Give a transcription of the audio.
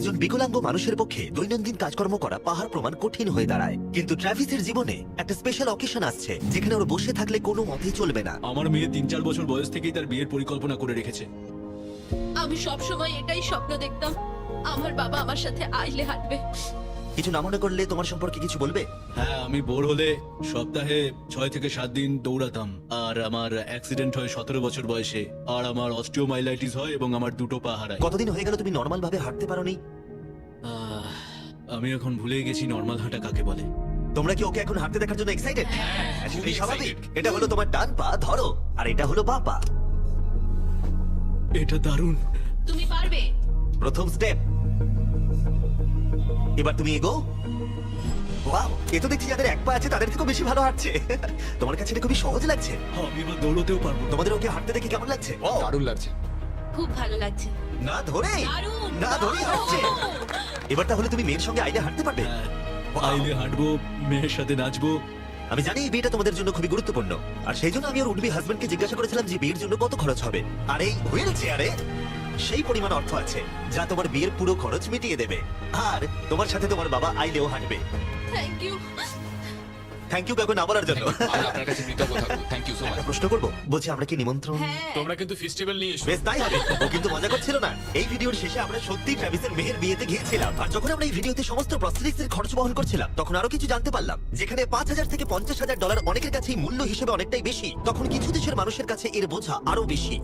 একজন বিকলাঙ্গ মানুষের পক্ষে দৈনন্দিন কাজকর্ম করা পাহাড় প্রমাণ কঠিন হয়ে দাঁড়ায়, কিন্তু ট্রাভিসের জীবনে একটা স্পেশাল অকেশন আসছে যেখানে ওর বসে থাকলে কোনো মতেই চলবে না। আমার মেয়ে 3-4 বছর বয়স থেকেই তার বিয়ের পরিকল্পনা করে রেখেছে। আমি সব সময় এটাই স্বপ্ন দেখতাম, আমার বাবা আমার সাথে আইলে হাঁটবে। কিছু না মনে করলে তোমার সম্পর্কে কিছু বলবে? হ্যাঁ, আমি বোর হলে সপ্তাহে 6 থেকে 7 দিন দৌড়াতাম। আর আমার অ্যাক্সিডেন্ট হয় 17 বছর বয়সে। আর আমার অস্টিওমাইলাইটিস হয় এবং আমার দুটো পা হারায়। কতদিন হয়ে গেল তুমি নর্মাল ভাবে হাঁটতে পারোনি? আমি এখন ভুলে গেছি নর্মাল হাঁটা কাকে বলে। তোমরা কি ওকে এখন হাঁটতে দেখার জন্য এক্সাইটেড? সেটাই স্বাভাবিক। এটা হলো তোমার ডান পা, ধরো, আর এটা হলো বাঁ পা। এটা দারুণ। তুমি পারবে। প্রথম স্টেপ। এবার তুমি এগো। ওয়াও, এ তো দেখছি যাদের এক পা আছে তাদের থেকেও বেশি ভালো হাঁটছে। তোমার কাছে এটা খুবই সহজ লাগছে। আমি এবার দৌড়তেও পারবো। তোমাদের ওকে হাঁটতে দেখে কেমন লাগছে? দারুণ লাগছে। খুব ভালো লাগছে। না ধরে দারুণ, না ধরে হাঁটছে। এবার তাহলে তুমি মেয়ের সঙ্গে আইলে হাঁটতে পারবে? হ্যাঁ, Wow! আইলে হাঁটবো, মেয়ের সাথে নাচবো। আমি জানি এই বিয়েটা তোমাদের জন্য খুবই গুরুত্বপূর্ণ, আর সেই জন্য আমি ওর উডবি হাজবেন্ডকে জিজ্ঞাসা করেছিলাম যে বিয়ের জন্য কত খরচ হবে। আর এই হুইল চেয়ারে সেই পরিমাণ অর্থ আছে যা তোমার বিয়ের পুরো খরচ মিটিয়ে দেবে। আর তোমার সাথে তোমার বাবা আইলেও হাঁটবে। Thank you. থ্যাংক ইউ কাকু না বলার জন্য। আমি আপনার কাছে কৃতজ্ঞ থাকবো। Thank you so much. একটা প্রশ্ন করবো, বলছি আমরা কি নিমন্ত্রণ? হ্যাঁ, তোমরা কিন্তু ফেস্টিভ্যাল নিয়ে এসো। বেশ তাই হবে। ও কিন্তু মজা করছিল না। এই ভিডিওর শেষে আমরা সত্যি ট্রাভিসের মেয়ের বিয়েতে গিয়েছিলাম, আর যখন আমরা এই ভিডিওতে সমস্ত প্রস্থেটিক্স এর খরচ বহন করছিলাম তখন আরো কিছু জানতে পারলাম। যেখানে $5,000 থেকে $50,000 অনেকের কাছেই মূল্য হিসেবে অনেকটাই বেশি, তখন কিছু দেশের মানুষের কাছে এর বোঝা আরো বেশি।